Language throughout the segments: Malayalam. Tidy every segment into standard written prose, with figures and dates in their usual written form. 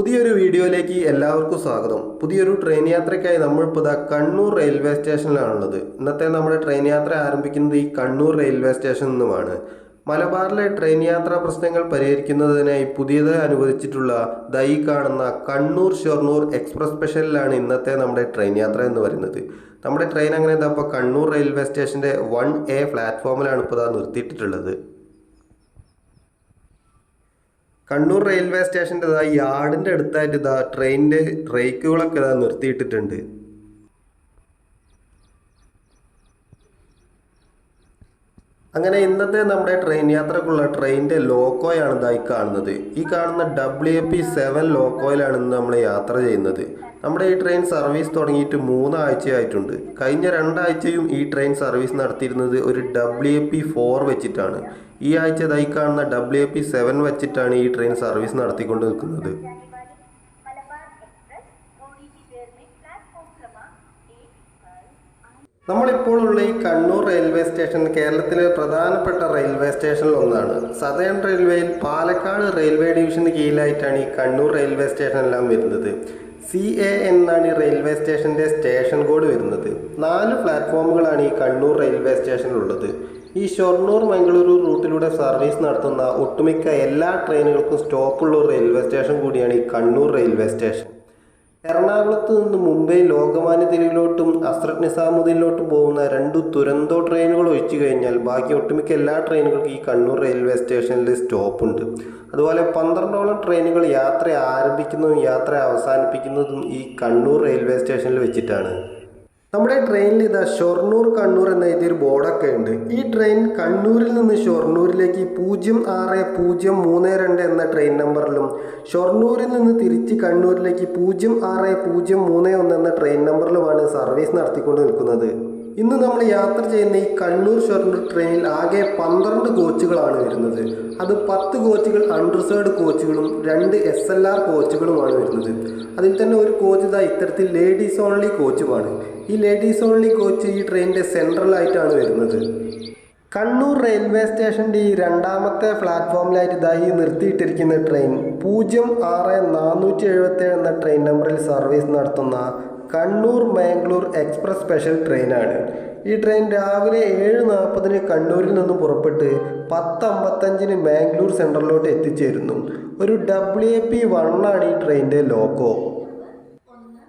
പുതിയൊരു വീഡിയോയിലേക്ക് എല്ലാവർക്കും സ്വാഗതം. പുതിയൊരു ട്രെയിൻ യാത്രയ്ക്കായി നമ്മളിപ്പോൾ കണ്ണൂർ റെയിൽവേ സ്റ്റേഷനിലാണുള്ളത്. ഇന്നത്തെ നമ്മുടെ ട്രെയിൻ യാത്ര ആരംഭിക്കുന്നത് ഈ കണ്ണൂർ റെയിൽവേ സ്റ്റേഷനിൽ നിന്നുമാണ്. മലബാറിലെ ട്രെയിൻ യാത്രാ പ്രശ്നങ്ങൾ പരിഹരിക്കുന്നതിനായി പുതിയതായി അനുവദിച്ചിട്ടുള്ള ഈ കാണുന്ന കണ്ണൂർ ഷൊർണൂർ എക്സ്പ്രസ് സ്പെഷ്യലിലാണ് ഇന്നത്തെ നമ്മുടെ ട്രെയിൻ യാത്ര എന്ന് പറയുന്നത്. നമ്മുടെ ട്രെയിൻ അങ്ങനെ ഇപ്പോൾ കണ്ണൂർ റെയിൽവേ സ്റ്റേഷൻ്റെ 1A പ്ലാറ്റ്ഫോമിലാണ് ഇപ്പോൾ നിർത്തിയിട്ടിട്ടുള്ളത്. കണ്ണൂർ റെയിൽവേ സ്റ്റേഷൻ്റെ യാർഡിൻ്റെ അടുത്തായിട്ട് ട്രെയിനിൻ്റെ ട്രേക്കുകളൊക്കെ നിർത്തിയിട്ടിട്ടുണ്ട്. അങ്ങനെ ഇന്നത്തെ നമ്മുടെ ട്രെയിൻ യാത്രക്കുള്ള ട്രെയിനിൻ്റെ ലോക്കോയാണ് ഈ കാണുന്നത്. ഈ കാണുന്ന WAP7 ലോക്കോയിലാണ് ഇന്ന് നമ്മൾ യാത്ര ചെയ്യുന്നത്. നമ്മുടെ ഈ ട്രെയിൻ സർവീസ് തുടങ്ങിയിട്ട് 3 ആഴ്ചയായിട്ടുണ്ട്. കഴിഞ്ഞ 2 ആഴ്ചയും ഈ ട്രെയിൻ സർവീസ് നടത്തിയിരുന്നത് ഒരു WAP4 വെച്ചിട്ടാണ്. ഈ ആഴ്ച ഈ കാണുന്ന WAP7 വെച്ചിട്ടാണ് ഈ ട്രെയിൻ സർവീസ് നടത്തിക്കൊണ്ട് നിൽക്കുന്നത്. നമ്മളിപ്പോൾ ഉള്ള ഈ കണ്ണൂർ റെയിൽവേ സ്റ്റേഷൻ കേരളത്തിലെ പ്രധാനപ്പെട്ട റെയിൽവേ സ്റ്റേഷനിൽ ഒന്നാണ്. സതേൺ റെയിൽവേയിൽ പാലക്കാട് റെയിൽവേ ഡിവിഷന് കീഴിലായിട്ടാണ് ഈ കണ്ണൂർ റെയിൽവേ സ്റ്റേഷൻ എല്ലാം വരുന്നത്. CA എന്നാണ് ഈ റെയിൽവേ സ്റ്റേഷൻ്റെ സ്റ്റേഷൻ കോഡ് വരുന്നത്. 4 പ്ലാറ്റ്ഫോമുകളാണ് ഈ കണ്ണൂർ റെയിൽവേ സ്റ്റേഷനിലുള്ളത്. ഈ ഷൊർണൂർ മംഗളൂരു റൂട്ടിലൂടെ സർവീസ് നടത്തുന്ന ഒട്ടുമിക്ക എല്ലാ ട്രെയിനുകൾക്കും സ്റ്റോപ്പുള്ള റെയിൽവേ സ്റ്റേഷൻ കൂടിയാണ് ഈ കണ്ണൂർ റെയിൽവേ സ്റ്റേഷൻ. എറണാകുളത്ത് നിന്ന് മുംബൈ ലോകമാന്യ തിലകിലോട്ടും ഹസ്രത്ത് നിസാമുദ്ദീനിലോട്ടും പോകുന്ന 2 തുരന്തോ ട്രെയിനുകൾ ഒഴിച്ചു കഴിഞ്ഞാൽ ബാക്കി ഒട്ടുമിക്ക എല്ലാ ട്രെയിനുകൾക്കും ഈ കണ്ണൂർ റെയിൽവേ സ്റ്റേഷനിൽ സ്റ്റോപ്പുണ്ട്. അതുപോലെ 12ഓളം ട്രെയിനുകൾ യാത്ര ആരംഭിക്കുന്നതും യാത്ര അവസാനിപ്പിക്കുന്നതും ഈ കണ്ണൂർ റെയിൽവേ സ്റ്റേഷനിൽ വെച്ചിട്ടാണ്. നമ്മുടെ ട്രെയിനിൽ ഷൊർണൂർ കണ്ണൂർ എന്ന എഴുതിയൊരു ബോർഡൊക്കെ ഉണ്ട്. ഈ ട്രെയിൻ കണ്ണൂരിൽ നിന്ന് ഷൊർണൂരിലേക്ക് 06032 എന്ന ട്രെയിൻ നമ്പറിലും ഷൊർണൂരിൽ നിന്ന് തിരിച്ച് കണ്ണൂരിലേക്ക് 06031 എന്ന ട്രെയിൻ നമ്പറിലുമാണ് സർവീസ് നടത്തിക്കൊണ്ട് നിൽക്കുന്നത്. ഇന്ന് നമ്മൾ യാത്ര ചെയ്യുന്ന ഈ കണ്ണൂർ ഷൊർണൂർ ട്രെയിനിൽ ആകെ 12 കോച്ചുകളാണ് വരുന്നത്. അത് 10 കോച്ചുകൾ അൺറിസേർവ്ഡ് കോച്ചുകളും 2 SLR കോച്ചുകളുമാണ് വരുന്നത്. അതിൽ തന്നെ ഒരു കോച്ച് ഇത്തരത്തിൽ ലേഡീസ് ഓൺലി കോച്ചുമാണ്. ഈ ലേഡീസ് ഓൺലി കോച്ച് ഈ ട്രെയിനിൻ്റെ സെൻട്രലായിട്ടാണ് വരുന്നത്. കണ്ണൂർ റെയിൽവേ സ്റ്റേഷൻ്റെ ഈ 2ാമത്തെ പ്ലാറ്റ്ഫോമിലായിട്ട് ഈ നിർത്തിയിട്ടിരിക്കുന്ന ട്രെയിൻ 06477 എന്ന ട്രെയിൻ നമ്പറിൽ സർവീസ് നടത്തുന്ന കണ്ണൂർ മാംഗ്ലൂർ എക്സ്പ്രസ് സ്പെഷ്യൽ ട്രെയിനാണ്. ഈ ട്രെയിൻ രാവിലെ 7:40 കണ്ണൂരിൽ നിന്നും പുറപ്പെട്ട് 10:55 മാംഗ്ലൂർ സെൻട്രലിലോട്ട് എത്തിച്ചേരുന്നു. ഒരു WAP1 ആണ് ഈ ട്രെയിനിൻ്റെ ലോക്കോ.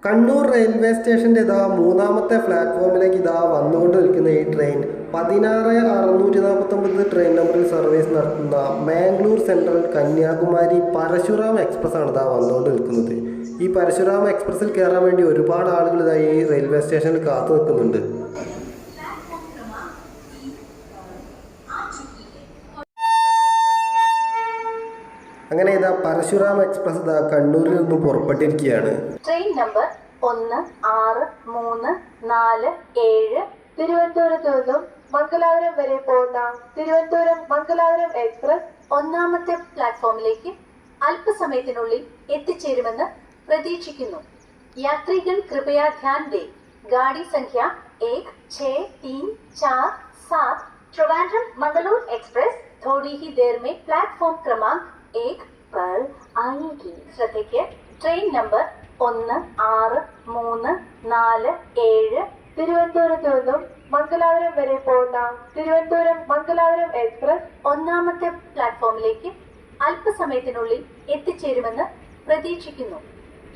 കണ്ണൂർ റെയിൽവേ സ്റ്റേഷൻ്റെ 3ാമത്തെ പ്ലാറ്റ്ഫോമിലേക്ക് വന്നുകൊണ്ട് നിൽക്കുന്ന ഈ ട്രെയിൻ 16649 ട്രെയിൻ നമ്പറിൽ സർവീസ് നടത്തുന്ന മാംഗ്ലൂർ സെൻട്രൽ കന്യാകുമാരി പരശുറാം എക്സ്പ്രസ് ആണ് വന്നുകൊണ്ട് നിൽക്കുന്നത്. ഈ പരശുറാം എക്സ്പ്രസ്സിൽ കയറാൻ വേണ്ടി ഒരുപാട് ആളുകൾ ഈ റെയിൽവേ സ്റ്റേഷനിൽ കാത്തു നിൽക്കുന്നുണ്ട്. അങ്ങനെ പരശുറാം എക്സ്പ്രസ് കണ്ണൂരിൽ നിന്നും പുറപ്പെട്ടിരിക്കുകയാണ്. ട്രെയിൻ നമ്പർ 1634 തിരുവനന്തപുരത്ത് നിന്നും മംഗലാപുരം വരെ പോകുന്ന തിരുവനന്തപുരം മംഗലാപുരം എക്സ്പ്രസ് 1ാമത്തെ പ്ലാറ്റ്ഫോമിലേക്ക് അല്പസമയത്തിനുള്ളിൽ എത്തിച്ചേരുമെന്ന് പ്രതീക്ഷിക്കുന്നു. यात्रीगण कृपया ध्यान दें, गाड़ी संख्या 1634-7 ट्रिवांड्रम मंगलूर एक्सप्रेस थोड़ी ही देर में प्लेटफॉर्म क्रमांक 1 पर आएगी. ശ്രദ്ധിക്കുക, ട്രെയിൻ നമ്പർ 1634 തിരുവനന്തപുരത്ത് നിന്നും മംഗലാപുരം വരെ പോകുന്ന തിരുവനന്തപുരം മംഗലാപുരം എക്സ്പ്രസ് 1ാമത്തെ പ്ലാറ്റ്ഫോമിലേക്ക് അല്പസമയത്തിനുള്ളിൽ എത്തിച്ചേരുമെന്ന് പ്രതീക്ഷിക്കുന്നു.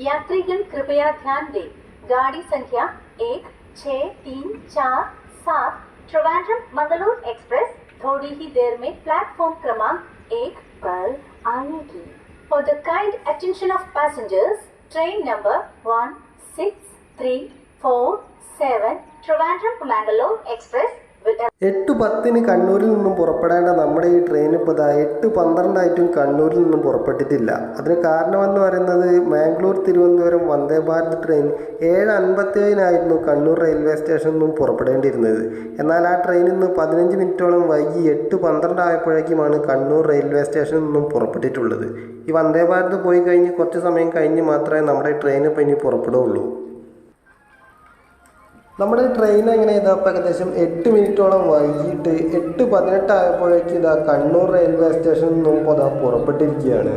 यात्रीगण कृपया ध्यान दें, गाड़ी संख्या 1634-7 ट्रिवांड्रम मंगलूर एक्सप्रेस थोड़ी ही देर में प्लेटफॉर्म क्रमांक 1 पर आएगी. For the kind attention of passengers, train number 16347 Trivandrum Mangalore express 8:10 കണ്ണൂരിൽ നിന്നും പുറപ്പെടേണ്ട നമ്മുടെ ഈ ട്രെയിൻ ഇപ്പോൾ 8:12 കണ്ണൂരിൽ നിന്നും പുറപ്പെട്ടിട്ടില്ല. അതിന് കാരണമെന്ന് പറയുന്നത് മാംഗ്ലൂർ തിരുവനന്തപുരം വന്ദേ ഭാരത് ട്രെയിൻ 7:57 കണ്ണൂർ റെയിൽവേ സ്റ്റേഷനിൽ നിന്നും പുറപ്പെടേണ്ടിയിരുന്നത്. എന്നാൽ ആ ട്രെയിനിൽ നിന്ന് 15 മിനിറ്റോളം വൈകി 8:12 ആയപ്പോഴേക്കുമാണ് കണ്ണൂർ റെയിൽവേ സ്റ്റേഷനിൽ നിന്നും പുറപ്പെട്ടിട്ടുള്ളത്. ഈ വന്ദേ ഭാരത് പോയി കഴിഞ്ഞ് കുറച്ച് സമയം കഴിഞ്ഞ് മാത്രമേ നമ്മുടെ ട്രെയിൻ ഇപ്പോൾ ഇനി പുറപ്പെടുകയുള്ളൂ. നമ്മുടെ ട്രെയിൻ അങ്ങനെ ഏകദേശം 8 മിനിറ്റോളം വൈകിട്ട് 8:18 ആയപ്പോഴേക്ക് കണ്ണൂർ റെയിൽവേ സ്റ്റേഷനിൽ നിന്നും പുറപ്പെട്ടിരിക്കുകയാണ്.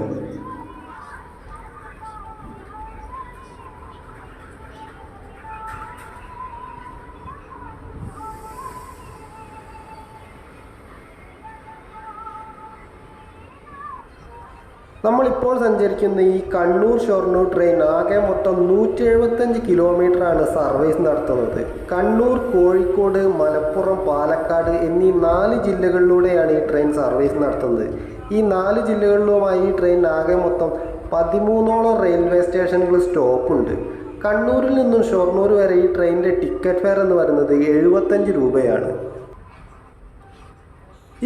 നമ്മളിപ്പോൾ സഞ്ചരിക്കുന്ന ഈ കണ്ണൂർ ഷൊർണൂർ ട്രെയിൻ ആകെ മൊത്തം 175 കിലോമീറ്ററാണ് സർവീസ് നടത്തുന്നത്. കണ്ണൂർ, കോഴിക്കോട്, മലപ്പുറം, പാലക്കാട് എന്നീ 4 ജില്ലകളിലൂടെയാണ് ഈ ട്രെയിൻ സർവീസ് നടത്തുന്നത്. ഈ 4 ജില്ലകളിലുമായി ഈ ട്രെയിൻ ആകെ മൊത്തം 13ഓളം റെയിൽവേ സ്റ്റേഷനുകൾ സ്റ്റോപ്പുണ്ട്. കണ്ണൂരിൽ നിന്നും ഷൊർണൂർ വരെ ഈ ട്രെയിനിൻ്റെ ടിക്കറ്റ് ഫെയർ എന്ന് പറയുന്നത് 75 രൂപയാണ്.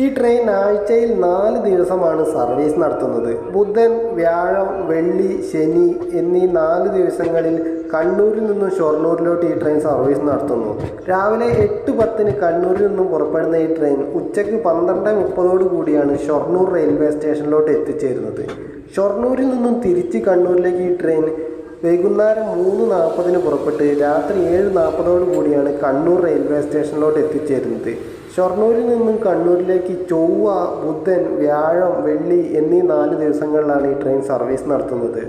ഈ ട്രെയിൻ ആഴ്ചയിൽ 4 ദിവസമാണ് സർവീസ് നടത്തുന്നത്. ബുധൻ, വ്യാഴം, വെള്ളി, ശനി എന്നീ 4 ദിവസങ്ങളിൽ കണ്ണൂരിൽ നിന്നും ഷൊർണൂരിലോട്ട് ഈ ട്രെയിൻ സർവീസ് നടത്തുന്നു. രാവിലെ 8:10 കണ്ണൂരിൽ നിന്നും പുറപ്പെടുന്ന ഈ ട്രെയിൻ ഉച്ചയ്ക്ക് 12:30 കൂടിയാണ് ഷൊർണൂർ റെയിൽവേ സ്റ്റേഷനിലോട്ട് എത്തിച്ചേരുന്നത്. ഷൊർണൂരിൽ നിന്നും തിരിച്ച് കണ്ണൂരിലേക്ക് ഈ ട്രെയിൻ വൈകുന്നേരം 3:40 പുറപ്പെട്ട് രാത്രി 7:40 കൂടിയാണ് കണ്ണൂർ റെയിൽവേ സ്റ്റേഷനിലോട്ട് എത്തിച്ചേരുന്നത്. ഷൊർണൂരിൽ നിന്നും കണ്ണൂരിലേക്ക് ചൊവ്വ, ബുധൻ, വ്യാഴം, വെള്ളി എന്നീ 4 ദിവസങ്ങളിലാണ് ഈ ട്രെയിൻ സർവീസ് നടത്തുന്നത്.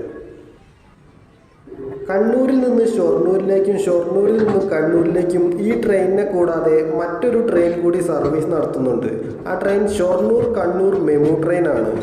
കണ്ണൂരിൽ നിന്ന് ഷൊർണൂരിലേക്കും ഷൊർണൂരിൽ നിന്ന് കണ്ണൂരിലേക്കും ഈ ട്രെയിനിനെ കൂടാതെ മറ്റൊരു ട്രെയിൻ കൂടി സർവീസ് നടത്തുന്നുണ്ട്. ആ ട്രെയിൻ ഷൊർണൂർ കണ്ണൂർ മെമു ട്രെയിനാണ്.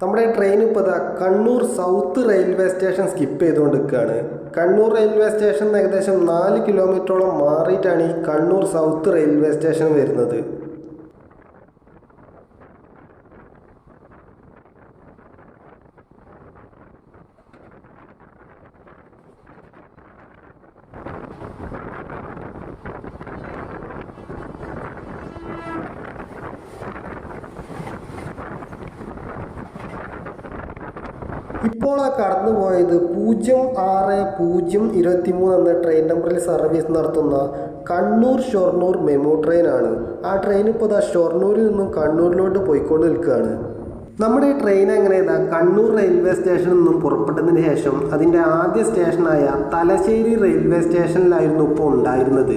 നമ്മുടെ ട്രെയിൻ ഇപ്പോൾ Kannur south railway station skip ചെയ്തുകൊണ്ടിരിക്കുകയാണ്. കണ്ണൂർ റെയിൽവേ സ്റ്റേഷൻ ഏകദേശം 4 കിലോമീറ്ററോളം മാറിയിട്ടാണ് ഈ കണ്ണൂർ സൗത്ത് റെയിൽവേ സ്റ്റേഷൻ വരുന്നത്. ഇപ്പോൾ കടന്നു പോയത് 06023 എന്ന ട്രെയിൻ നമ്പറിൽ സർവീസ് നടത്തുന്ന കണ്ണൂർ ഷൊർണൂർ മെമു ട്രെയിനാണ്. ആ ട്രെയിൻ ഇപ്പോൾ ഷൊർണൂരിൽ നിന്നും കണ്ണൂരിലോട്ട് പോയിക്കൊണ്ട് നിൽക്കുകയാണ്. നമ്മുടെ ഈ ട്രെയിൻ എങ്ങനെ കണ്ണൂർ റെയിൽവേ സ്റ്റേഷനിൽ നിന്നും പുറപ്പെട്ടതിന് ശേഷം അതിൻ്റെ ആദ്യ സ്റ്റേഷനായ തലശ്ശേരി റെയിൽവേ സ്റ്റേഷനിലായിരുന്നു ഇപ്പോൾ ഉണ്ടായിരുന്നത്.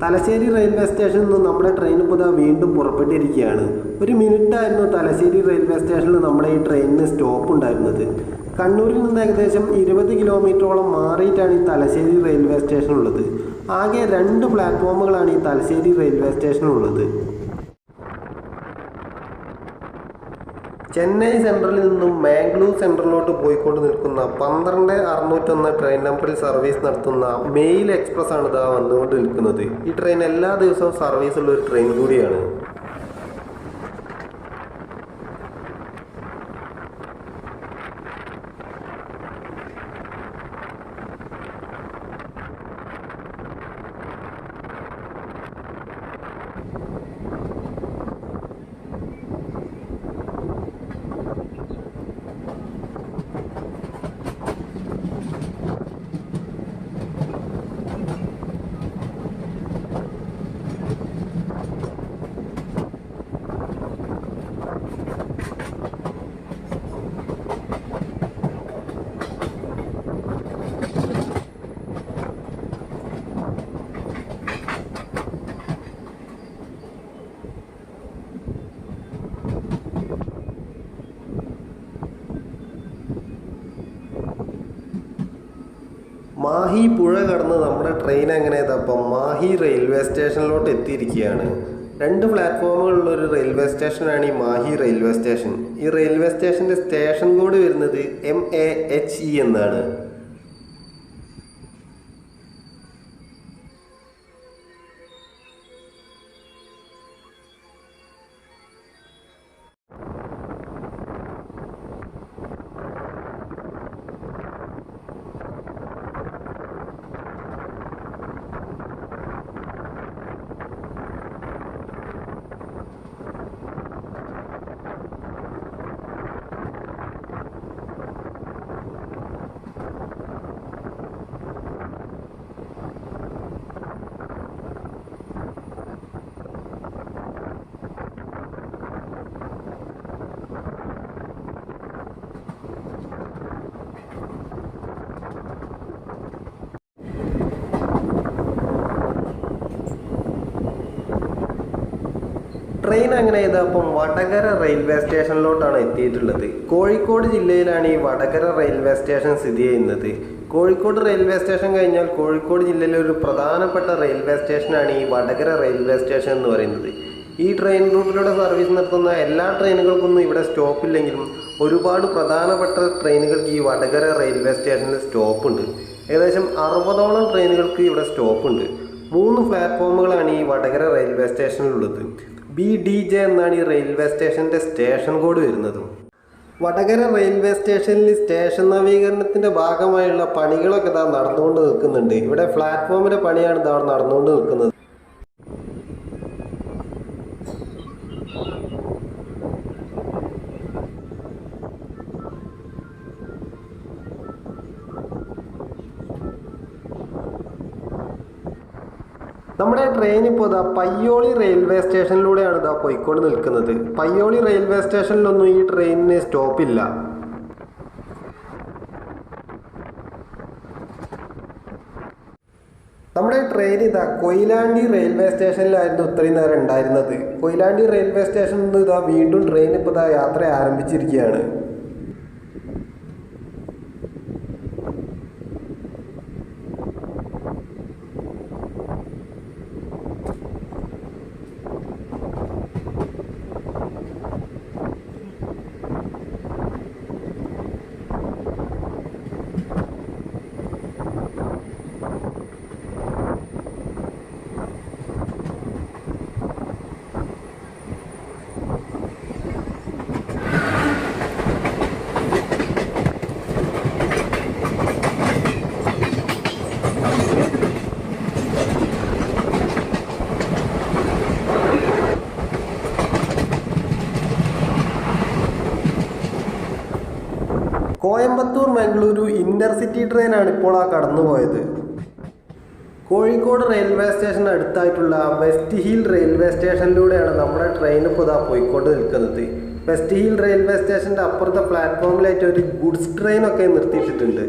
തലശ്ശേരി റെയിൽവേ സ്റ്റേഷനിൽ നിന്നും നമ്മുടെ ട്രെയിൻ ഇപ്പോൾ വീണ്ടും പുറപ്പെട്ടിരിക്കുകയാണ്. 1 മിനിറ്റായിരുന്നു തലശ്ശേരി റെയിൽവേ സ്റ്റേഷനിൽ നമ്മുടെ ഈ ട്രെയിനിന് സ്റ്റോപ്പ് ഉണ്ടായിരുന്നത്. കണ്ണൂരിൽ നിന്ന് ഏകദേശം 20 കിലോമീറ്ററോളം മാറിയിട്ടാണ് ഈ തലശ്ശേരി റെയിൽവേ സ്റ്റേഷൻ ഉള്ളത്. ആകെ 2 പ്ലാറ്റ്ഫോമുകളാണ് ഈ തലശ്ശേരി റെയിൽവേ സ്റ്റേഷനുള്ളത്. ചെന്നൈ സെൻട്രലിൽ നിന്നും മാംഗ്ലൂർ സെൻട്രലിലോട്ട് പോയിക്കൊണ്ട് നിൽക്കുന്ന 12601 ട്രെയിൻ നമ്പറിൽ സർവീസ് നടത്തുന്ന മെയിൽ എക്സ്പ്രസ് ആണ് ഇതാ വന്നുകൊണ്ട് നിൽക്കുന്നത്. ഈ ട്രെയിൻ എല്ലാ ദിവസവും സർവീസ് ഉള്ള ഒരു ട്രെയിൻ കൂടിയാണ്. മാഹി പുഴ കടന്ന് നമ്മുടെ ട്രെയിൻ അങ്ങനെ ഇതപ്പം മാഹി റെയിൽവേ സ്റ്റേഷനിലോട്ട് എത്തിയിരിക്കുകയാണ്. 2 പ്ലാറ്റ്ഫോമുകളുള്ളൊരു റെയിൽവേ സ്റ്റേഷനാണ് ഈ മാഹി റെയിൽവേ സ്റ്റേഷൻ. ഈ റെയിൽവേ സ്റ്റേഷൻ്റെ സ്റ്റേഷൻ കോഡ് വരുന്നത് MAHE എന്നാണ്. ട്രെയിൻ അങ്ങനെ ഇതപ്പം വടകര റെയിൽവേ സ്റ്റേഷനിലോട്ടാണ് എത്തിയിട്ടുള്ളത്. കോഴിക്കോട് ജില്ലയിലാണ് ഈ വടകര റെയിൽവേ സ്റ്റേഷൻ സ്ഥിതി ചെയ്യുന്നത്. കോഴിക്കോട് റെയിൽവേ സ്റ്റേഷൻ കഴിഞ്ഞാൽ കോഴിക്കോട് ജില്ലയിലെ ഒരു പ്രധാനപ്പെട്ട റെയിൽവേ സ്റ്റേഷനാണ് ഈ വടകര റെയിൽവേ സ്റ്റേഷൻ എന്ന് പറയുന്നത്. ഈ ട്രെയിൻ റൂട്ടിലൂടെ സർവീസ് നടത്തുന്ന എല്ലാ ട്രെയിനുകൾക്കൊന്നും ഇവിടെ സ്റ്റോപ്പില്ലെങ്കിലും ഒരുപാട് പ്രധാനപ്പെട്ട ട്രെയിനുകൾക്ക് ഈ വടകര റെയിൽവേ സ്റ്റേഷനിൽ സ്റ്റോപ്പുണ്ട്. ഏകദേശം 60ഓളം ട്രെയിനുകൾക്ക് ഇവിടെ സ്റ്റോപ്പുണ്ട്. 3 പ്ലാറ്റ്ഫോമുകളാണ് ഈ വടകര റെയിൽവേ സ്റ്റേഷനിലുള്ളത്. BDJ എന്നാണ് ഈ റെയിൽവേ സ്റ്റേഷൻ്റെ സ്റ്റേഷൻ കോഡ് വരുന്നത്. വടകര റെയിൽവേ സ്റ്റേഷനിൽ സ്റ്റേഷൻ നവീകരണത്തിൻ്റെ ഭാഗമായുള്ള പണികളൊക്കെ നടന്നുകൊണ്ട് നിൽക്കുന്നുണ്ട്. ഇവിടെ പ്ലാറ്റ്ഫോമിൻ്റെ പണിയാണ് നടന്നുകൊണ്ട് നിൽക്കുന്നത്. നമ്മുടെ ട്രെയിൻ ഇപ്പോൾ പയ്യോളി റെയിൽവേ സ്റ്റേഷനിലൂടെയാണ് പോയിക്കൊണ്ട് നിൽക്കുന്നത്. പയ്യോളി റെയിൽവേ സ്റ്റേഷനിലൊന്നും ഈ ട്രെയിനിന് സ്റ്റോപ്പില്ല. നമ്മുടെ ട്രെയിൻ കൊയിലാണ്ടി റെയിൽവേ സ്റ്റേഷനിലായിരുന്നു ഇത്രയും നേരം ഉണ്ടായിരുന്നത്. കൊയിലാണ്ടി റെയിൽവേ സ്റ്റേഷനിൽ നിന്ന് വീണ്ടും ട്രെയിൻ ഇപ്പോൾ യാത്ര ആരംഭിച്ചിരിക്കുകയാണ്. കോയമ്പത്തൂർ മംഗളൂരു ഇൻ്റർസിറ്റി ട്രെയിനാണ് ഇപ്പോൾ കടന്നുപോയത്. കോഴിക്കോട് റെയിൽവേ സ്റ്റേഷൻ അടുത്തായിട്ടുള്ള വെസ്റ്റ് ഹിൽ റെയിൽവേ സ്റ്റേഷനിലൂടെയാണ് നമ്മുടെ ട്രെയിൻ ഇപ്പോൾ പോയിക്കൊണ്ട് നിൽക്കുന്നത്. വെസ്റ്റ് ഹിൽ റെയിൽവേ സ്റ്റേഷൻ്റെ അപ്പുറത്തെ പ്ലാറ്റ്ഫോമിലായിട്ട് ഒരു ഗുഡ്സ് ട്രെയിനൊക്കെ നിർത്തിയിട്ടിട്ടുണ്ട്.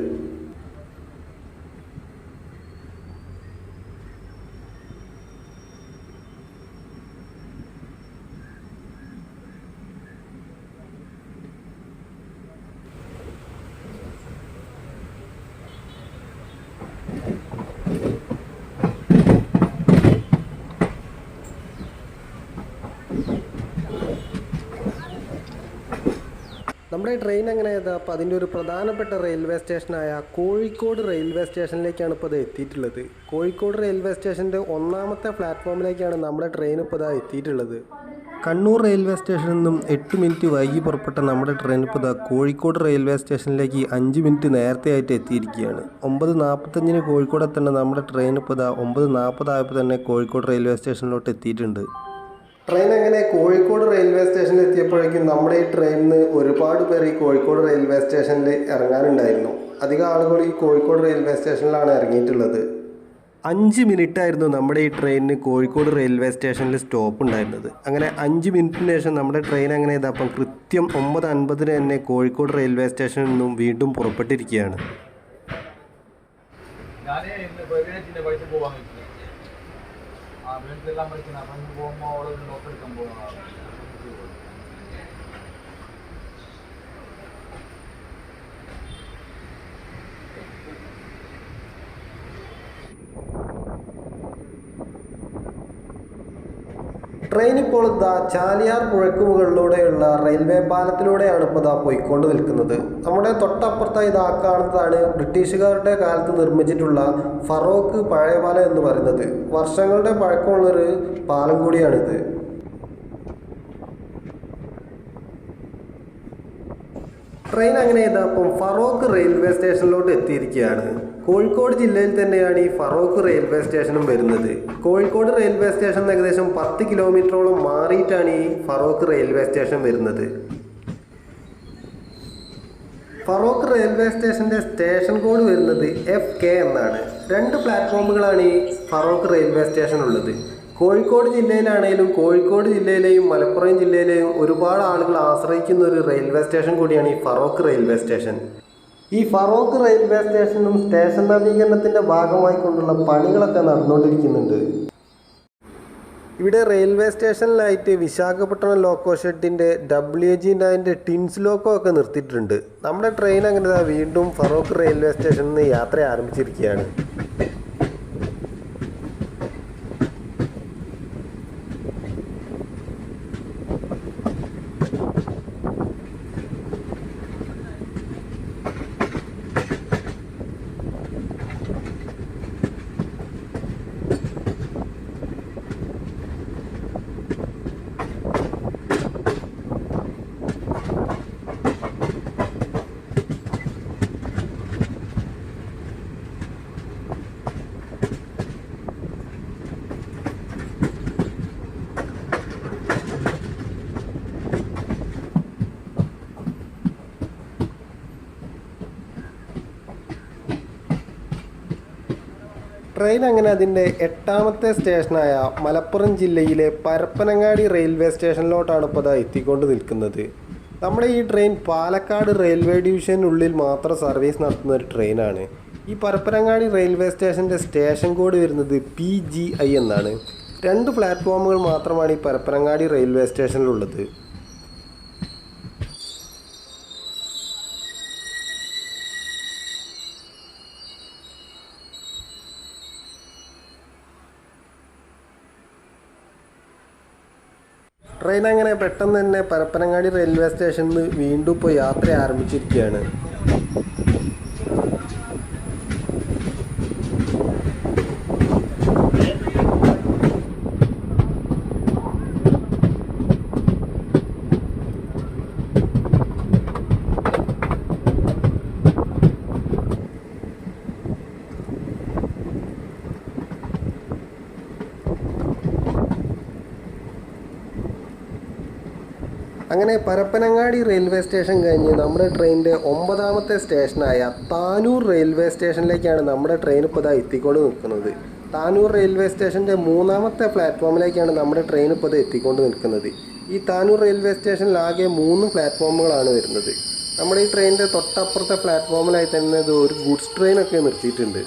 നമ്മുടെ ട്രെയിൻ അങ്ങനെ അപ്പോൾ അതിൻ്റെ ഒരു പ്രധാനപ്പെട്ട റെയിൽവേ സ്റ്റേഷനായ കോഴിക്കോട് റെയിൽവേ സ്റ്റേഷനിലേക്കാണ് ഇപ്പോൾ ഇത് എത്തിയിട്ടുള്ളത്. കോഴിക്കോട് റെയിൽവേ സ്റ്റേഷൻ്റെ 1ാമത്തെ പ്ലാറ്റ്ഫോമിലേക്കാണ് നമ്മുടെ ട്രെയിൻ ഇപ്പോൾ എത്തിയിട്ടുള്ളത്. കണ്ണൂർ റെയിൽവേ സ്റ്റേഷനിൽ നിന്നും 8 മിനിറ്റ് വൈകി പുറപ്പെട്ട നമ്മുടെ ട്രെയിൻ ഇപ്പോൾ കോഴിക്കോട് റെയിൽവേ സ്റ്റേഷനിലേക്ക് 5 മിനിറ്റ് നേരത്തെ ആയിട്ട് എത്തിയിരിക്കുകയാണ്. 9:45 കോഴിക്കോട് എത്തേണ്ട നമ്മുടെ ട്രെയിൻ ഇപ്പോൾ 9:40 ആയപ്പോൾ തന്നെ കോഴിക്കോട് റെയിൽവേ സ്റ്റേഷനിലോട്ട് എത്തിയിട്ടുണ്ട്. ട്രെയിൻ അങ്ങനെ കോഴിക്കോട് റെയിൽവേ സ്റ്റേഷനിൽ എത്തിയപ്പോഴേക്കും നമ്മുടെ ഈ ട്രെയിനിൽ നിന്ന് ഒരുപാട് പേർ ഈ കോഴിക്കോട് റെയിൽവേ സ്റ്റേഷനിൽ ഇറങ്ങാനുണ്ടായിരുന്നു. അധികം ആളുകൾ ഈ കോഴിക്കോട് റെയിൽവേ സ്റ്റേഷനിലാണ് ഇറങ്ങിയിട്ടുള്ളത്. 5 മിനിറ്റായിരുന്നു നമ്മുടെ ഈ ട്രെയിനിന് കോഴിക്കോട് റെയിൽവേ സ്റ്റേഷനിൽ സ്റ്റോപ്പ് ഉണ്ടായിരുന്നത്. അങ്ങനെ 5 മിനിറ്റിന് ശേഷം നമ്മുടെ ട്രെയിൻ അങ്ങനെ ഇതപ്പം കൃത്യം 9:50 തന്നെ കോഴിക്കോട് റെയിൽവേ സ്റ്റേഷനിൽ നിന്നും വീണ്ടും പുറപ്പെട്ടിരിക്കുകയാണ്. എല്ലാം പഠിക്കണം. അപ്പം പോകുമ്പോൾ അവിടെ ലോക്ക് എടുക്കാൻ പോകുന്നതാണ്. ട്രെയിൻ ഇപ്പോൾ ചാലിയാർ പുഴയ്ക്ക് മുകളിലൂടെയുള്ള റെയിൽവേ പാലത്തിലൂടെയാണ് ഇപ്പോൾ പോയിക്കൊണ്ട് നിൽക്കുന്നത്. നമ്മുടെ തൊട്ടപ്പുറത്തായി കാണുന്നതാണ് ബ്രിട്ടീഷുകാരുടെ കാലത്ത് നിർമ്മിച്ചിട്ടുള്ള ഫറോക്ക് പഴയ പാലം എന്ന് പറയുന്നത്. വർഷങ്ങളുടെ പഴക്കമുള്ളൊരു പാലം കൂടിയാണിത്. ട്രെയിൻ അങ്ങനെ ഇതപ്പം ഫറോക്ക് റെയിൽവേ സ്റ്റേഷനിലോട്ട് എത്തിയിരിക്കുകയാണ്. കോഴിക്കോട് ജില്ലയിൽ തന്നെയാണ് ഈ ഫറോക്ക് റെയിൽവേ സ്റ്റേഷനും വരുന്നത്. കോഴിക്കോട് റെയിൽവേ സ്റ്റേഷൻ ഏകദേശം 10 കിലോമീറ്ററോളം മാറിയിട്ടാണ് ഈ ഫറോക്ക് റെയിൽവേ സ്റ്റേഷൻ വരുന്നത്. ഫറോക്ക് റെയിൽവേ സ്റ്റേഷൻ്റെ സ്റ്റേഷൻ കോഡ് വരുന്നത് FK എന്നാണ്. 2 പ്ലാറ്റ്ഫോമുകളാണ് ഈ ഫറോക്ക് റെയിൽവേ സ്റ്റേഷൻ ഉള്ളത്. കോഴിക്കോട് ജില്ലയിലാണെങ്കിലും കോഴിക്കോട് ജില്ലയിലെയും മലപ്പുറം ജില്ലയിലെയും ഒരുപാട് ആളുകൾ ആശ്രയിക്കുന്ന ഒരു റെയിൽവേ സ്റ്റേഷൻ കൂടിയാണ് ഈ ഫറോക്ക് റെയിൽവേ സ്റ്റേഷൻ. ഈ ഫറോക്ക് റെയിൽവേ സ്റ്റേഷനും സ്റ്റേഷൻ നവീകരണത്തിൻ്റെ ഭാഗമായി കൊണ്ടുള്ള പണികളൊക്കെ നടന്നുകൊണ്ടിരിക്കുന്നുണ്ട്. ഇവിടെ റെയിൽവേ സ്റ്റേഷനിലായിട്ട് വിശാഖപട്ടണം ലോക്കോ ഷെഡിൻ്റെ WG9 ടിൻസ് ലോക്കോ ഒക്കെ നിർത്തിയിട്ടുണ്ട്. നമ്മുടെ ട്രെയിൻ അങ്ങനെ വീണ്ടും ഫറോക്ക് റെയിൽവേ സ്റ്റേഷനിൽ നിന്ന് യാത്ര ആരംഭിച്ചിരിക്കുകയാണ്. ട്രെയിൻ അങ്ങനെ അതിൻ്റെ 8ാമത്തെ സ്റ്റേഷനായ മലപ്പുറം ജില്ലയിലെ പരപ്പനങ്ങാടി റെയിൽവേ സ്റ്റേഷനിലോട്ടാണ് ഇപ്പോൾ എത്തിക്കൊണ്ട് നിൽക്കുന്നത്. നമ്മുടെ ഈ ട്രെയിൻ പാലക്കാട് റെയിൽവേ ഡിവിഷനുള്ളിൽ മാത്രം സർവീസ് നടത്തുന്ന ഒരു ട്രെയിനാണ്. ഈ പരപ്പനങ്ങാടി റെയിൽവേ സ്റ്റേഷൻ്റെ സ്റ്റേഷൻ കോഡ് വരുന്നത് PGI എന്നാണ്. 2 പ്ലാറ്റ്ഫോമുകൾ മാത്രമാണ് ഈ പരപ്പനങ്ങാടി റെയിൽവേ സ്റ്റേഷനിലുള്ളത്. ട്രെയിൻ അങ്ങനെ പെട്ടെന്ന് തന്നെ പരപ്പനങ്ങാടി റെയിൽവേ സ്റ്റേഷനിൽ നിന്ന് വീണ്ടും ഇപ്പോൾ യാത്ര ആരംഭിച്ചിരിക്കുകയാണ്. അങ്ങനെ പരപ്പനങ്ങാടി റെയിൽവേ സ്റ്റേഷൻ കഴിഞ്ഞ് നമ്മുടെ ട്രെയിനിൻ്റെ 9ാമത്തെ സ്റ്റേഷനായ താനൂർ റെയിൽവേ സ്റ്റേഷനിലേക്കാണ് നമ്മുടെ ട്രെയിൻ ഇപ്പോൾ എത്തിക്കൊണ്ട് നിൽക്കുന്നത്. താനൂർ റെയിൽവേ സ്റ്റേഷൻ്റെ 3ാമത്തെ പ്ലാറ്റ്ഫോമിലേക്കാണ് നമ്മുടെ ട്രെയിൻ ഇപ്പോൾ എത്തിക്കൊണ്ട് നിൽക്കുന്നത്. ഈ താനൂർ റെയിൽവേ സ്റ്റേഷനിൽ ആകെ 3 പ്ലാറ്റ്ഫോമുകളാണ് വരുന്നത്. നമ്മുടെ ഈ ട്രെയിനിൻ്റെ തൊട്ടപ്പുറത്തെ പ്ലാറ്റ്ഫോമിലായി തന്നെ ഒരു ഗുഡ്സ് ട്രെയിനൊക്കെ നിർത്തിയിട്ടുണ്ട്.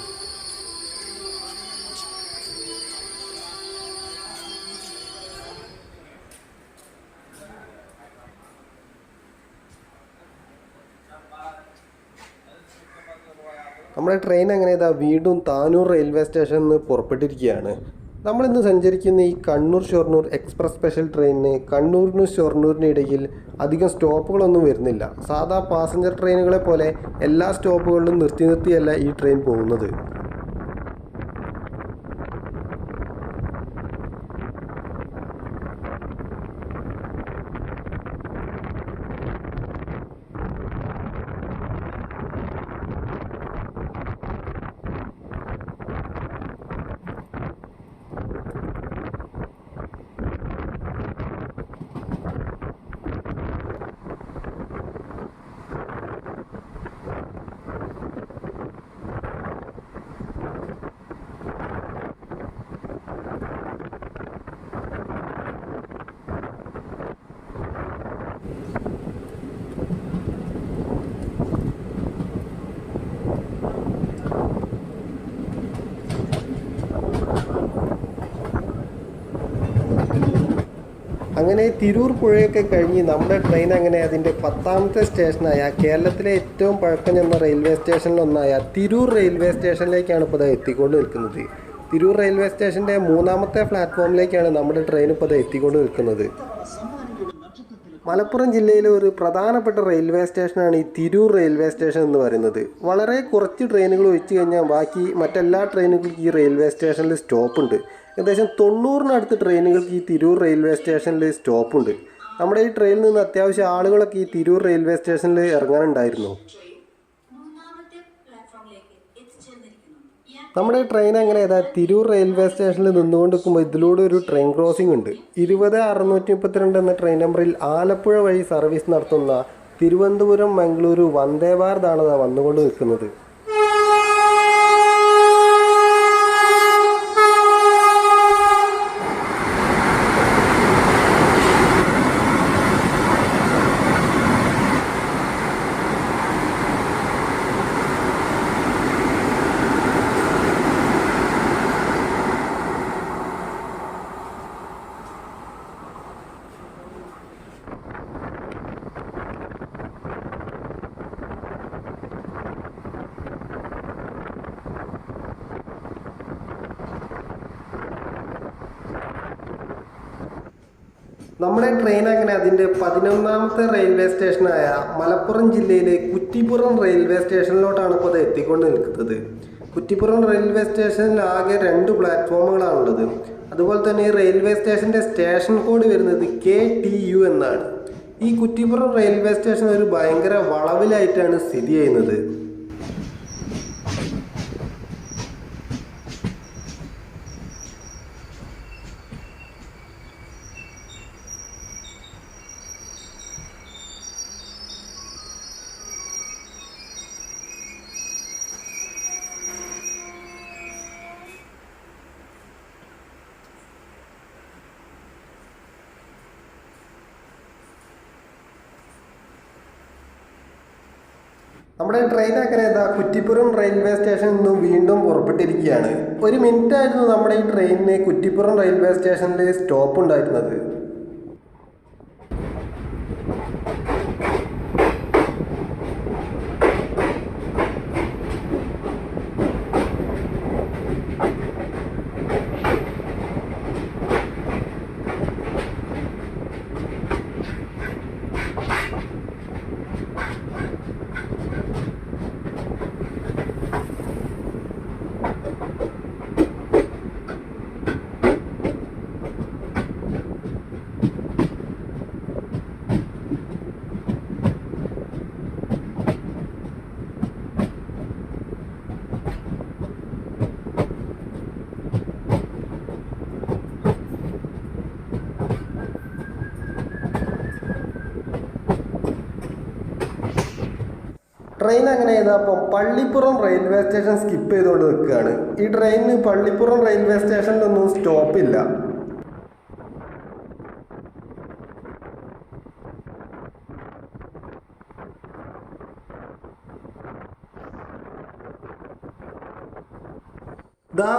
നമ്മുടെ ട്രെയിൻ അങ്ങനെ വീണ്ടും താനൂർ റെയിൽവേ സ്റ്റേഷനിൽ നിന്ന് പുറപ്പെട്ടിരിക്കുകയാണ്. നമ്മളിന്ന് സഞ്ചരിക്കുന്ന ഈ കണ്ണൂർ ഷൊർണൂർ എക്സ്പ്രസ് സ്പെഷ്യൽ ട്രെയിനിന് കണ്ണൂരിനും ഷൊർണൂരിനും ഇടയിൽ അധികം സ്റ്റോപ്പുകളൊന്നും വരുന്നില്ല. സാധാ പാസഞ്ചർ ട്രെയിനുകളെ പോലെ എല്ലാ സ്റ്റോപ്പുകളിലും നിർത്തിയല്ല ഈ ട്രെയിൻ പോകുന്നത്. അങ്ങനെ തിരൂർ പുഴയൊക്കെ കഴിഞ്ഞ് നമ്മുടെ ട്രെയിൻ അങ്ങനെ അതിൻ്റെ 10ാമത്തെ സ്റ്റേഷനായ കേരളത്തിലെ ഏറ്റവും പഴക്കം ചെന്ന റെയിൽവേ സ്റ്റേഷനിലൊന്നായ തിരൂർ റെയിൽവേ സ്റ്റേഷനിലേക്കാണ് ഇപ്പോൾ എത്തിക്കൊണ്ട് നിൽക്കുന്നത്. തിരൂർ റെയിൽവേ സ്റ്റേഷൻ്റെ 3ാമത്തെ പ്ലാറ്റ്ഫോമിലേക്കാണ് നമ്മുടെ ട്രെയിൻ ഇപ്പോൾ എത്തിക്കൊണ്ട് നിൽക്കുന്നത്. മലപ്പുറം ജില്ലയിലെ ഒരു പ്രധാനപ്പെട്ട റെയിൽവേ സ്റ്റേഷനാണ് ഈ തിരൂർ റെയിൽവേ സ്റ്റേഷൻ എന്ന് പറയുന്നത്. വളരെ കുറച്ച് ട്രെയിനുകൾ ഒഴിച്ചു കഴിഞ്ഞാൽ ബാക്കി മറ്റെല്ലാ ട്രെയിനുകൾക്കും ഈ റെയിൽവേ സ്റ്റേഷനിൽ സ്റ്റോപ്പുണ്ട്. ഏകദേശം 90-നടുത്ത് ട്രെയിനുകൾക്ക് ഈ തിരൂർ റെയിൽവേ സ്റ്റേഷനിൽ സ്റ്റോപ്പുണ്ട്. നമ്മുടെ ഈ ട്രെയിനിൽ നിന്ന് അത്യാവശ്യം ആളുകളൊക്കെ ഈ തിരൂർ റെയിൽവേ സ്റ്റേഷനിൽ ഇറങ്ങാനുണ്ടായിരുന്നു. നമ്മുടെ ട്രെയിൻ അങ്ങനെ തിരൂർ റെയിൽവേ സ്റ്റേഷനിൽ നിന്നുകൊണ്ട് നിൽക്കുമ്പോൾ ഇതിലൂടെ ഒരു ട്രെയിൻ ക്രോസിംഗ് ഉണ്ട്. 20632 എന്ന ട്രെയിൻ നമ്പറിൽ ആലപ്പുഴ വഴി സർവീസ് നടത്തുന്ന തിരുവനന്തപുരം മംഗളൂരു വന്ദേ ഭാരതാണ് വന്നുകൊണ്ട് നിൽക്കുന്നത്. നമ്മുടെ ട്രെയിൻ അങ്ങനെ അതിൻ്റെ 11ാമത്തെ റെയിൽവേ സ്റ്റേഷനായ മലപ്പുറം ജില്ലയിലെ കുറ്റിപ്പുറം റെയിൽവേ സ്റ്റേഷനിലോട്ടാണ് ഇപ്പോൾ അത് എത്തിക്കൊണ്ട് നിൽക്കുന്നത്. കുറ്റിപ്പുറം റെയിൽവേ സ്റ്റേഷനിൽ ആകെ 2 പ്ലാറ്റ്ഫോമുകളാണുള്ളത്. അതുപോലെ തന്നെ ഈ റെയിൽവേ സ്റ്റേഷൻ്റെ സ്റ്റേഷൻ കോഡ് വരുന്നത് KTU എന്നാണ്. ഈ കുറ്റിപ്പുറം റെയിൽവേ സ്റ്റേഷൻ ഒരു ഭയങ്കര വളവിലായിട്ടാണ് സ്ഥിതി ചെയ്യുന്നത്. നമ്മുടെ ട്രെയിൻ അങ്ങനെ കുറ്റിപ്പുറം റെയിൽവേ സ്റ്റേഷനിൽ നിന്നും വീണ്ടും പുറപ്പെട്ടിരിക്കുകയാണ്. 1 മിനിറ്റ് ആയിരുന്നു നമ്മുടെ ഈ ട്രെയിനിന് കുറ്റിപ്പുറം റെയിൽവേ സ്റ്റേഷനിൽ സ്റ്റോപ്പ് ഉണ്ടായിരുന്നത്. ട്രെയിൻ അങ്ങനെ അപ്പം പള്ളിപ്പുറം റെയിൽവേ സ്റ്റേഷൻ സ്കിപ്പ് ചെയ്തുകൊണ്ട് നിൽക്കുകയാണ്. ഈ ട്രെയിനിന് പള്ളിപ്പുറം റെയിൽവേ സ്റ്റേഷനിലൊന്നും സ്റ്റോപ്പില്ല.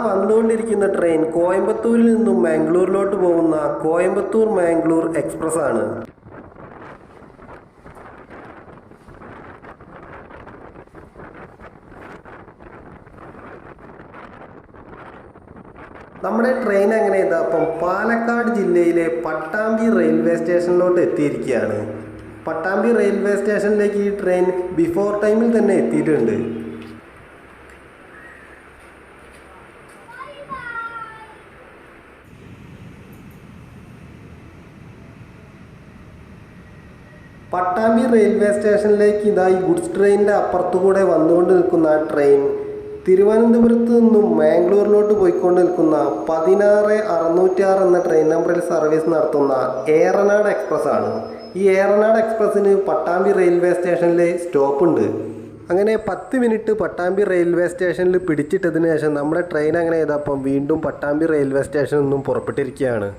വന്നുകൊണ്ടിരിക്കുന്ന ട്രെയിൻ കോയമ്പത്തൂരിൽ നിന്നും മാംഗ്ലൂരിലോട്ട് പോകുന്ന കോയമ്പത്തൂർ മാംഗ്ലൂർ എക്സ്പ്രസ് ആണ്. നമ്മുടെ ട്രെയിൻ അങ്ങനെ അപ്പം പാലക്കാട് ജില്ലയിലെ പട്ടാമ്പി റെയിൽവേ സ്റ്റേഷനിലോട്ട് എത്തിയിരിക്കുകയാണ്. പട്ടാമ്പി റെയിൽവേ സ്റ്റേഷനിലേക്ക് ഈ ട്രെയിൻ ബിഫോർ ടൈമിൽ തന്നെ എത്തിയിട്ടുണ്ട്. പട്ടാമ്പി റെയിൽവേ സ്റ്റേഷനിലേക്ക് ഈ ഗുഡ്സ് ട്രെയിനിൻ്റെ അപ്പുറത്തുകൂടെ വന്നുകൊണ്ട് നിൽക്കുന്ന ട്രെയിൻ തിരുവനന്തപുരത്ത് നിന്നും മാംഗ്ലൂരിലോട്ട് പോയിക്കൊണ്ട് നിൽക്കുന്ന 16606 എന്ന ട്രെയിൻ നമ്പറിൽ സർവീസ് നടത്തുന്ന ഏറനാട് എക്സ്പ്രസ് ആണ്. ഈ ഏറനാട് എക്സ്പ്രസ്സിന് പട്ടാമ്പി റെയിൽവേ സ്റ്റേഷനിൽ സ്റ്റോപ്പുണ്ട്. അങ്ങനെ 10 മിനിറ്റ് പട്ടാമ്പി റെയിൽവേ സ്റ്റേഷനിൽ പിടിച്ചിട്ടതിന് ശേഷം നമ്മുടെ ട്രെയിൻ അങ്ങനെ ചെയ്തപ്പം വീണ്ടും പട്ടാമ്പി റെയിൽവേ സ്റ്റേഷനിൽ നിന്നും പുറപ്പെട്ടിരിക്കുകയാണ്.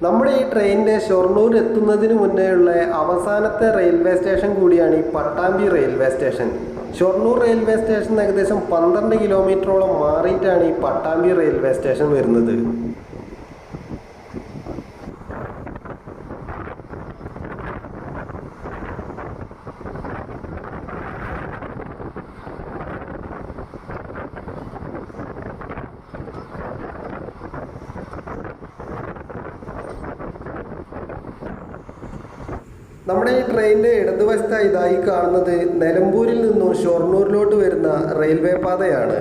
നമ്മുടെ ഈ ട്രെയിനിൻ്റെ ഷൊർണൂർ എത്തുന്നതിന് മുന്നേയുള്ള അവസാനത്തെ റെയിൽവേ സ്റ്റേഷൻ കൂടിയാണ് ഈ Pattambi railway station. Shoranur railway station ഏകദേശം 12 കിലോമീറ്ററോളം മാറിയിട്ടാണ് ഈ പട്ടാമ്പി റെയിൽവേ സ്റ്റേഷൻ വരുന്നത്. നമ്മുടെ ഈ ട്രെയിനിൻ്റെ ഇടതുവശത്തായി ഇതായി കാണുന്നത് നിലമ്പൂരിൽ നിന്നും ഷൊർണൂരിലോട്ട് വരുന്ന റെയിൽവേ പാതയാണ്.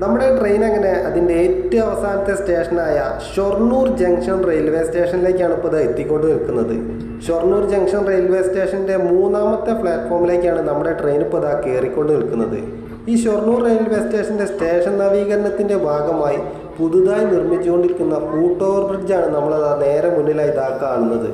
നമ്മുടെ ട്രെയിൻ അങ്ങനെ അതിൻ്റെ ഏറ്റവും അവസാനത്തെ സ്റ്റേഷനായ ഷൊർണൂർ ജംഗ്ഷൻ റെയിൽവേ സ്റ്റേഷനിലേക്കാണ് ഇപ്പോൾ ഇത് എത്തിക്കൊണ്ട് നിൽക്കുന്നത്. ഷൊർണൂർ ജംഗ്ഷൻ റെയിൽവേ സ്റ്റേഷൻ്റെ 3ാമത്തെ പ്ലാറ്റ്ഫോമിലേക്കാണ് നമ്മുടെ ട്രെയിൻ ഇപ്പോൾ ഇതാ കയറിക്കൊണ്ട് നിൽക്കുന്നത്. ഈ ഷൊർണൂർ റെയിൽവേ സ്റ്റേഷൻ്റെ സ്റ്റേഷൻ നവീകരണത്തിൻ്റെ ഭാഗമായി പുതുതായി നിർമ്മിച്ചുകൊണ്ടിരിക്കുന്ന ഫൂട്ട് ഓവർ ബ്രിഡ്ജാണ് നമ്മളത് നേരെ മുന്നിലായി ഇതാ കാണുന്നത്.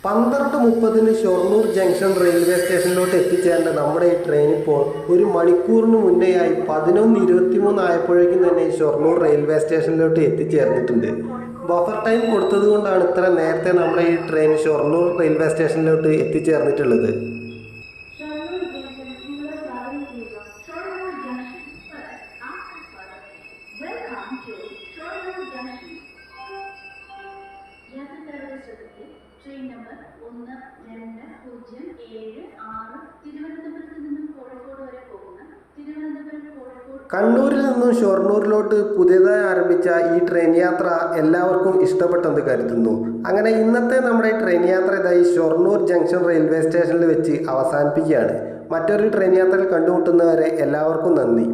12:30 ഷൊർണൂർ ജംഗ്ഷൻ റെയിൽവേ സ്റ്റേഷനിലോട്ട് എത്തിച്ചേരേണ്ട നമ്മുടെ ഈ ട്രെയിൻ ഇപ്പോൾ ഒരു മണിക്കൂറിന് മുന്നേയായി 11:23 ആയപ്പോഴേക്കും തന്നെ ഷൊർണൂർ റെയിൽവേ സ്റ്റേഷനിലോട്ട് എത്തിച്ചേർന്നിട്ടുണ്ട്. ബഫർ ടൈം കൊടുത്തത് കൊണ്ടാണ് ഇത്ര നേരത്തെ നമ്മുടെ ഈ ട്രെയിൻ ഷൊർണൂർ റെയിൽവേ സ്റ്റേഷനിലോട്ട് എത്തിച്ചേർന്നിട്ടുള്ളത്. ട്രെയിൻ നമ്പർ 1207 തിരുവനന്തപുരത്ത് നിന്നും കോഴിക്കോട് വരെ പോകുന്ന തിരുവനന്തപുരം-കോഴിക്കോട്. കണ്ണൂരിൽ നിന്നും ഷൊർണൂരിലോട്ട് പുതിയതായി ആരംഭിച്ച ഈ ട്രെയിൻ യാത്ര എല്ലാവർക്കും ഇഷ്ടപ്പെട്ടെന്ന് കരുതുന്നു. അങ്ങനെ ഇന്നത്തെ നമ്മുടെ ട്രെയിൻ യാത്ര ഇതായി ഷൊർണൂർ ജംഗ്ഷൻ റെയിൽവേ സ്റ്റേഷനിൽ വെച്ച് അവസാനിപ്പിക്കുകയാണ്. മറ്റൊരു ട്രെയിൻ യാത്രയിൽ കണ്ടുമുട്ടുന്നവരെ എല്ലാവർക്കും നന്ദി.